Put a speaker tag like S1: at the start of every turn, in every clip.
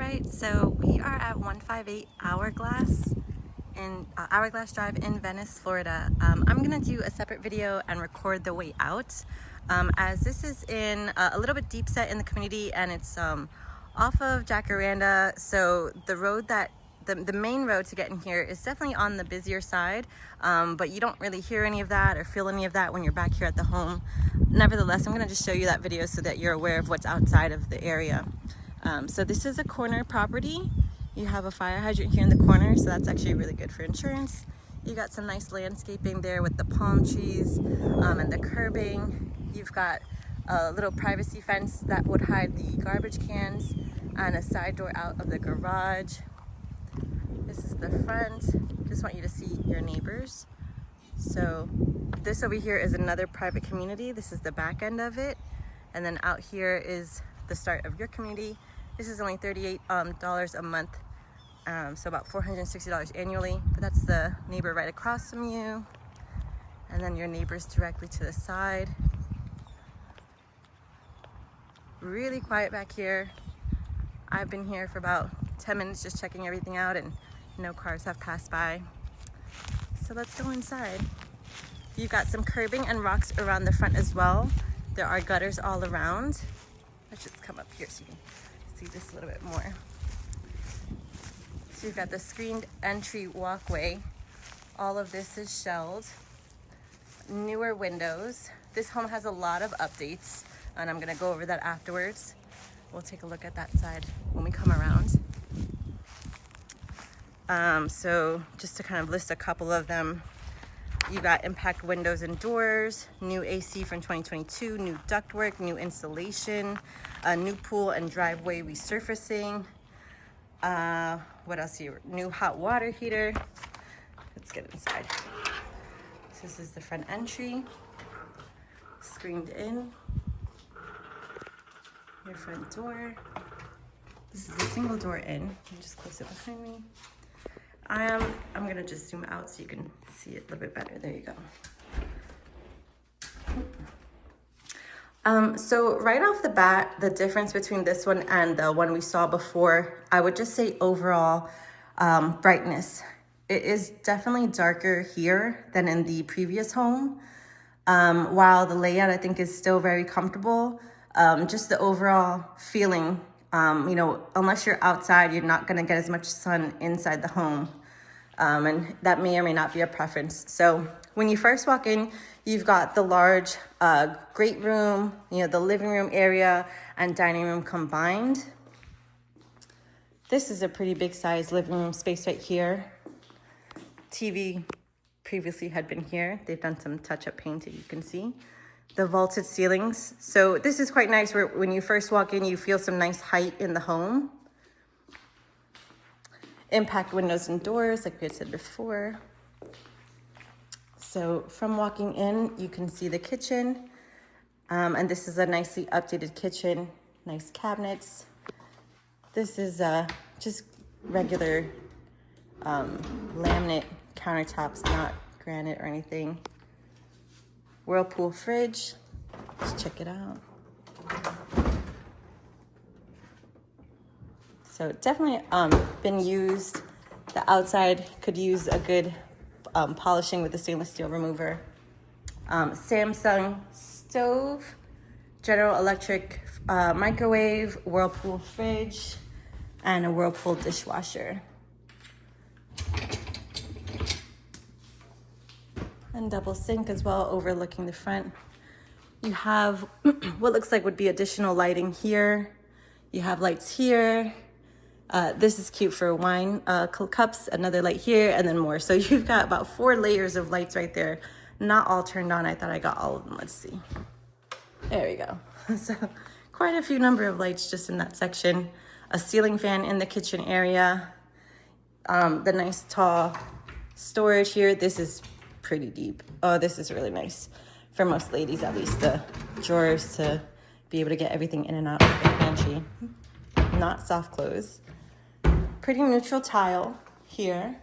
S1: right, so we are at 158 Hourglass Hourglass Drive in Venice, Florida. I'm gonna do a separate video and record the way out, as this is in a little bit deep set in the community, and it's off of Jacaranda. So the road that the main road to get in here is definitely on the busier side, but you don't really hear any of that or feel any of that when you're back here at the home. Nevertheless, I'm gonna just show you that video so that you're aware of what's outside of the area. So this is a corner property. You have a fire hydrant here in the corner, so that's actually really good for insurance. You got some nice landscaping there with the palm trees and the curbing. You've got a little privacy fence that would hide the garbage cans and a side door out of the garage. This is the front. Just want you to see your neighbors. So this over here is another private community. This is the back end of it. And then out here is the start of your community. This is only $38 a month, so about $460 annually. But that's the neighbor right across from you. And then your neighbors directly to the side. Really quiet back here. I've been here for about 10 minutes just checking everything out, and no cars have passed by. So let's go inside. You've got some curbing and rocks around the front as well. There are gutters all around. Let's just come up here so you can see this a little bit more. So you've got the screened entry walkway. All of this is shelled. Newer windows. This home has a lot of updates, and I'm gonna go over that afterwards. We'll take a look at that side when we come around. So just to kind of list a couple of them, you got impact windows and doors, new AC from 2022, new ductwork, new insulation, a new pool and driveway resurfacing. What else here? New hot water heater. Let's get inside. So this is the front entry, screened in. Your front door. This is a single door in. Let me just close it behind me. I'm gonna just zoom out so you can see it a little bit better. There you go. So right off the bat, the difference between this one and the one we saw before, I would just say overall brightness. It is definitely darker here than in the previous home. While the layout I think is still very comfortable, just the overall feeling, you know, unless you're outside, you're not gonna get as much sun inside the home. And that may or may not be a preference. So when you first walk in, you've got the large great room, you know, the living room area and dining room combined. This is a pretty big size living room space right here. TV previously had been here. They've done some touch-up painting, you can see. The vaulted ceilings. So this is quite nice where when you first walk in, you feel some nice height in the home. Impact windows and doors, like we had said before. So from walking in, you can see the kitchen. And this is a nicely updated kitchen, nice cabinets. This is just regular laminate countertops, not granite or anything. Whirlpool fridge, let's check it out. So definitely been used. The outside could use a good polishing with the stainless steel remover. Samsung stove, General Electric microwave, Whirlpool fridge, and a Whirlpool dishwasher. And double sink as well, overlooking the front. You have what looks like would be additional lighting here. You have lights here. This is cute for wine cups, another light here, and then more. So you've got about 4 layers of lights right there. Not all turned on. I thought I got all of them. Let's see. There we go. So quite a few number of lights just in that section. A ceiling fan in the kitchen area. The nice tall storage here. This is pretty deep. Oh, this is really nice. For most ladies, at least, the drawers to be able to get everything in and out of the pantry. Not soft close. Pretty neutral tile here.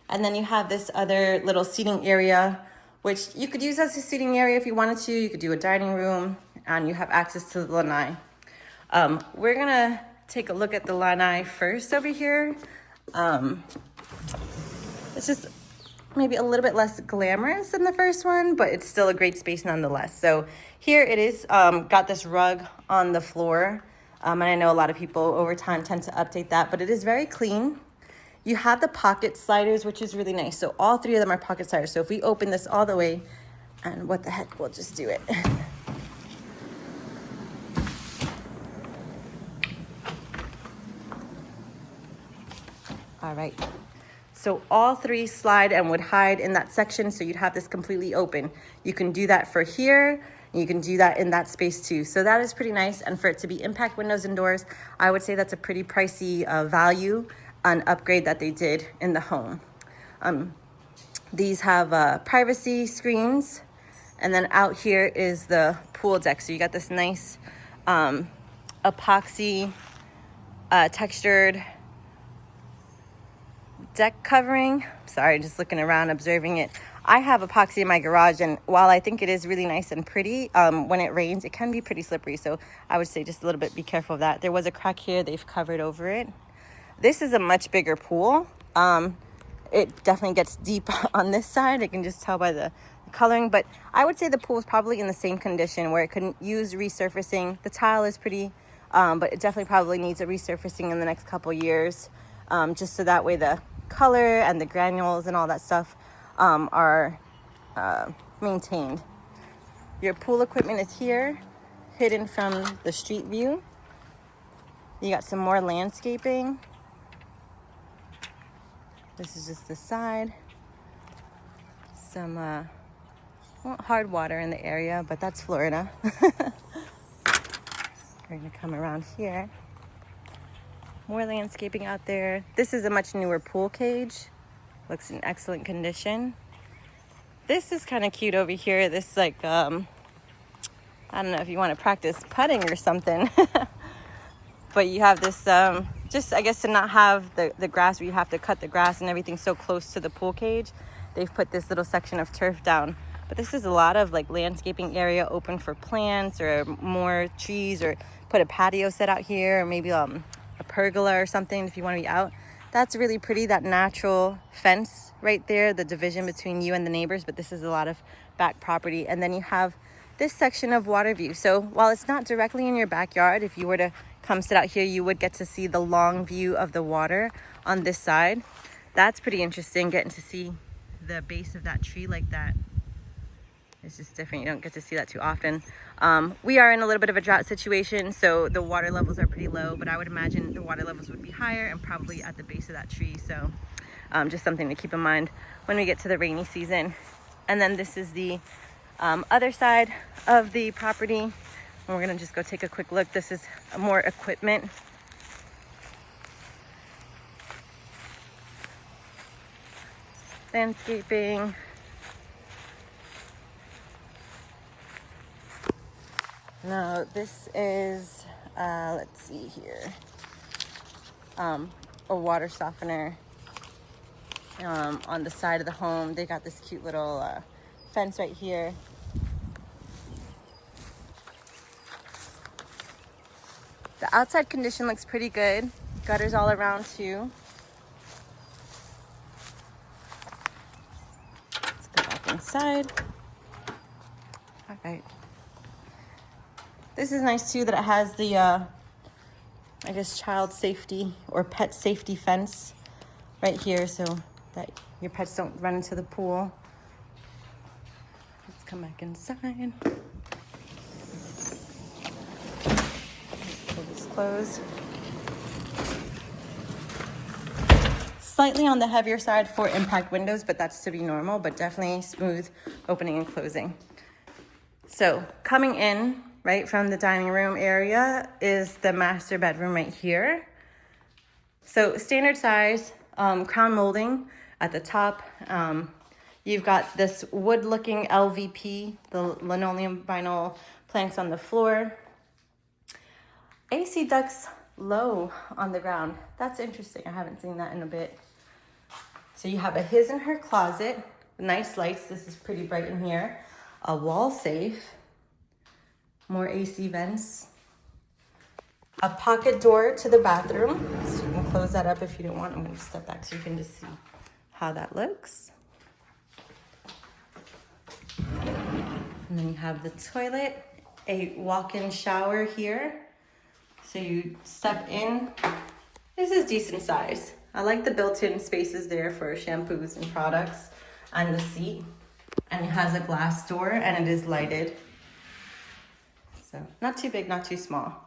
S1: And then you have this other little seating area, which you could use as a seating area if you wanted to. You could do a dining room, and you have access to the lanai. We're gonna take a look at the lanai first over here. It's just maybe a little bit less glamorous than the first one, but it's still a great space nonetheless. So here it is, got this rug on the floor. And I know a lot of people over time tend to update that, but it is very clean. You have the pocket sliders, which is really nice. So all three of them are pocket sliders. So if we open this all the way, and what the heck, we'll just do it. All right. So all three slide and would hide in that section. So you'd have this completely open. You can do that for here. And you can do that in that space too. So that is pretty nice. And for it to be impact windows and doors, I would say that's a pretty pricey value, an upgrade that they did in the home. These have privacy screens. And then out here is the pool deck. So you got this nice epoxy textured deck covering. Sorry, just looking around, observing it. I have epoxy in my garage, and while I think it is really nice and pretty, when it rains, it can be pretty slippery. So I would say just a little bit, be careful of that. There was a crack here, they've covered over it. This is a much bigger pool. It definitely gets deep on this side. I can just tell by the coloring, but I would say the pool is probably in the same condition where it couldn't use resurfacing. The tile is pretty, but it definitely probably needs a resurfacing in the next couple years, just so that way the color and the granules and all that stuff are maintained. Your pool equipment is here, hidden from the street view. You got some more landscaping. This is just the side. Some hard water in the area, but that's Florida. We're gonna come around here. More landscaping out there. This is a much newer pool cage. Looks in excellent condition. This is kind of cute over here. This like, I don't know if you want to practice putting or something. But you have this, just I guess to not have the grass where you have to cut the grass and everything so close to the pool cage. They've put this little section of turf down. But this is a lot of like landscaping area open for plants or more trees, or put a patio set out here, or maybe a pergola or something if you want to be out. That's really pretty, that natural fence right there, the division between you and the neighbors, but this is a lot of back property. And then you have this section of water view. So while it's not directly in your backyard, if you were to come sit out here, you would get to see the long view of the water on this side. That's pretty interesting, getting to see the base of that tree like that. It's just different. You don't get to see that too often. We are in a little bit of a drought situation, so the water levels are pretty low, but I would imagine the water levels would be higher and probably at the base of that tree. So just something to keep in mind when we get to the rainy season. And then this is the other side of the property. And we're gonna just go take a quick look. This is more equipment. Landscaping. Now this is, let's see here, a water softener on the side of the home. They got this cute little fence right here. The outside condition looks pretty good. Gutters all around too. Let's go back inside. All right. This is nice too that it has the, I guess, child safety or pet safety fence right here so that your pets don't run into the pool. Let's come back inside. Pull this closed. Slightly on the heavier side for impact windows, but that's to be normal, but definitely smooth opening and closing. So coming in, right from the dining room area is the master bedroom right here. So standard size, crown molding at the top. You've got this wood looking LVP, the linoleum vinyl planks on the floor. AC ducts low on the ground. That's interesting, I haven't seen that in a bit. So you have a his and her closet, nice lights, this is pretty bright in here. A wall safe. More AC vents. a pocket door to the bathroom. So you can close that up if you don't want. I'm going to step back so you can just see how that looks. And then you have the toilet, a walk-in shower here. So you step in. This is decent size. I like the built-in spaces there for shampoos and products, and the seat. And it has a glass door and it is lighted. So not too big, not too small.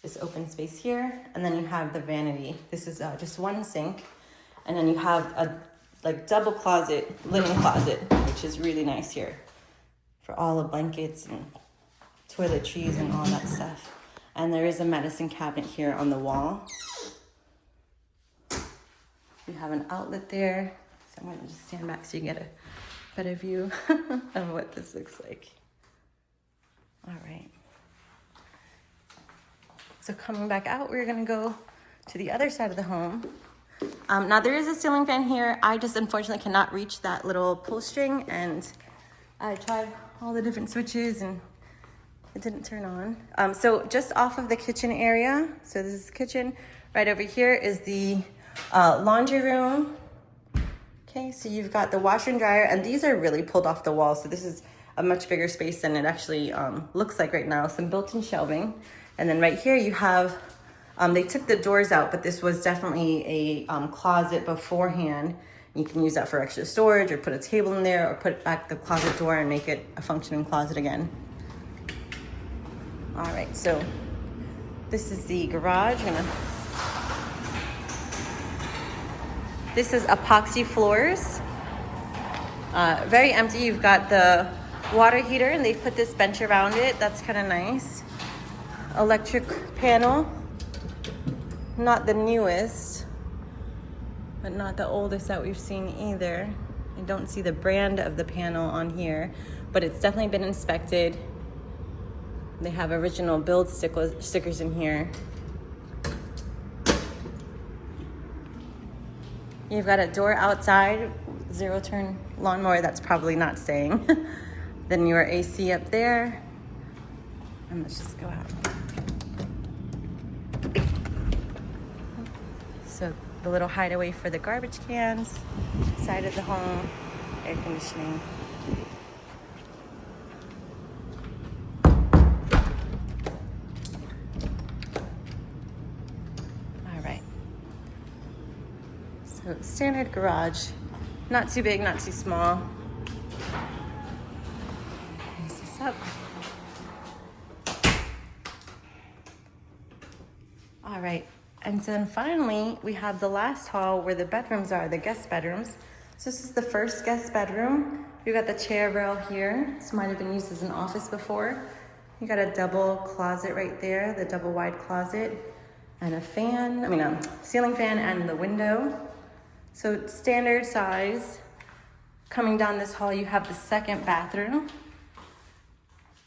S1: This open space here, and then you have the vanity. This is just one sink, and then you have a like double closet, linen closet, which is really nice here for all the blankets and toiletries and all that stuff. And there is a medicine cabinet here on the wall. You have an outlet there. So I'm going to just stand back so you get a better view of what this looks like. All right. So coming back out, we're gonna go to the other side of the home. Now there is a ceiling fan here. I just unfortunately cannot reach that little pull string, and I tried all the different switches and it didn't turn on. So just off of the kitchen area, so this is the kitchen. Right over here is the laundry room. Okay, so you've got the washer and dryer, and these are really pulled off the wall. So this is a much bigger space than it actually looks like right now. Some built-in shelving. And then right here you have, they took the doors out, but this was definitely a closet beforehand. You can use that for extra storage, or put a table in there, or put back the closet door and make it a functioning closet again. All right, so this is the garage. This is epoxy floors. Very empty. You've got the water heater, and they've put this bench around it. That's kind of nice. Electric panel, not the newest, but not the oldest that we've seen either. I don't see the brand of the panel on here, but it's definitely been inspected. They have original build stickers in here. You've got a door outside, zero turn lawnmower that's probably not staying. Then your AC up there. And let's just go out. So the little hideaway for the garbage cans, side of the home, air conditioning. All right. So standard garage, not too big, not too small. Raise this up. All right. And then finally, we have the last hall where the bedrooms are, the guest bedrooms. So this is the first guest bedroom. You got the chair rail here. This might have been used as an office before. You got a double closet right there, the double wide closet, and a fan, a ceiling fan and the window. So standard size. Coming down this hall, you have the second bathroom.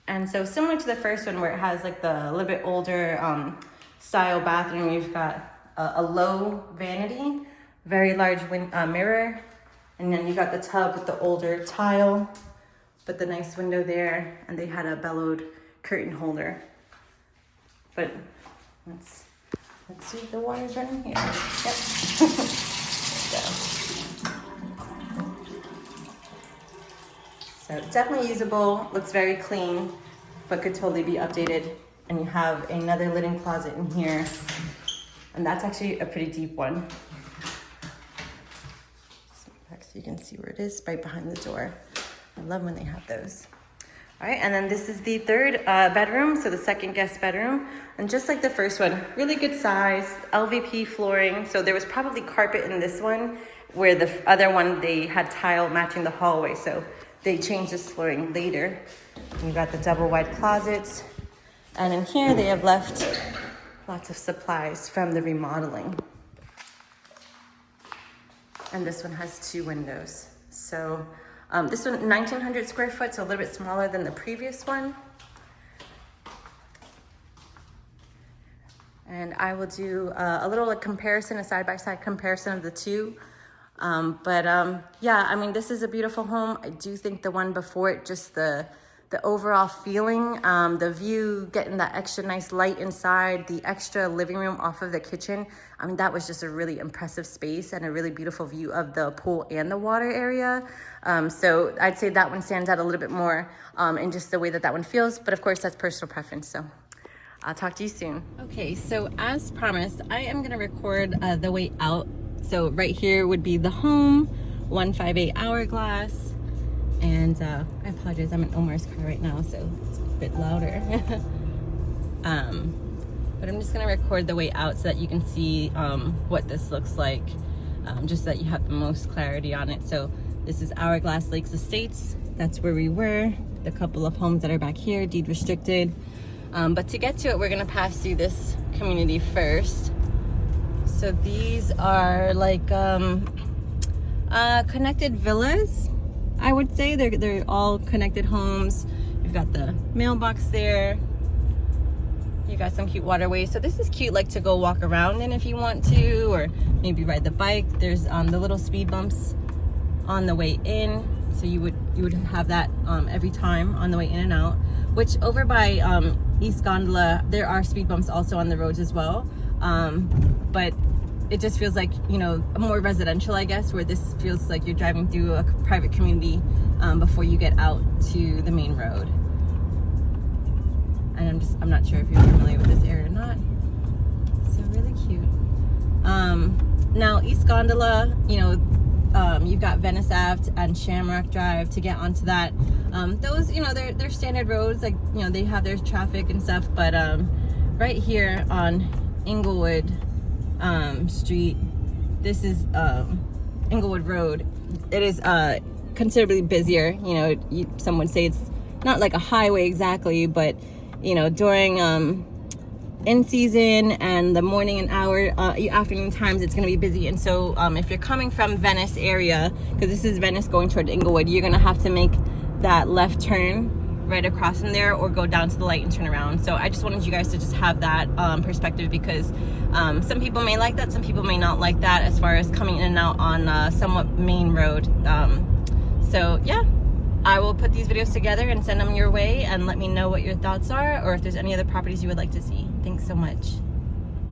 S1: And so similar to the first one where it has like the little bit older style bathroom, you've got a low vanity, very large mirror, and then you got the tub with the older tile, but the nice window there, and they had a bellowed curtain holder. But let's see if the water's running here. Yep. So definitely usable, looks very clean, but could totally be updated. And you have another linen closet in here. And that's actually a pretty deep one. So you can see where it is, right behind the door. I love when they have those. All right, and then this is the third bedroom, so the second guest bedroom. And just like the first one, really good size, LVP flooring. So there was probably carpet in this one, where the other one, they had tile matching the hallway. So they changed this flooring later. And you got the double wide closets. And in here, they have left lots of supplies from the remodeling. And this one has 2 windows. So this one, 1,900 square foot, so a little bit smaller than the previous one. And I will do a little comparison, a side-by-side comparison of the two. Yeah, this is a beautiful home. I do think the one before it, just the the overall feeling, the view, getting that extra nice light inside, the extra living room off of the kitchen. I mean, that was just a really impressive space and a really beautiful view of the pool and the water area. So I'd say that one stands out a little bit more in just the way that that one feels. But of course, that's personal preference. So I'll talk to you soon. Okay, so as promised, I am gonna record the way out. So right here would be the home, 158 Hourglass. And I apologize, I'm in Omar's car right now, so it's a bit louder. But I'm just gonna record the way out so that you can see what this looks like, just so that you have the most clarity on it. So this is Hourglass Lakes Estates. That's where we were. The couple of homes that are back here, deed restricted. But to get to it, we're gonna pass through this community first. So these are like connected villas, I would say. They're all connected homes. You've got the mailbox there. You got some cute waterways. So this is cute, like to go walk around in if you want to, or maybe ride the bike. There's the little speed bumps on the way in. So you would have that every time on the way in and out. Which over by East Gondola, there are speed bumps also on the roads as well. But it just feels like, you know, more residential, I guess, where this feels like you're driving through a private community before you get out to the main road. And I'm not sure if you're familiar with this area or not. So really cute. Now East Gondola, you know, you've got Venice Ave and Shamrock Drive to get onto that. Those, you know, they're standard roads, like, you know, they have their traffic and stuff, but right here on Inglewood Street, this is Inglewood Road. It is considerably busier. You know, some would say it's not like a highway exactly, but you know, during in season and the morning and afternoon times, it's going to be busy. And so if you're coming from Venice area, because this is Venice going toward Inglewood, you're going to have to make that left turn right across from there, or go down to the light and turn around. So I just wanted you guys to just have that perspective, because some people may like that, some people may not like that, as far as coming in and out on somewhat main road. So yeah, I will put these videos together and send them your way, and let me know what your thoughts are, or if there's any other properties you would like to see. Thanks so much.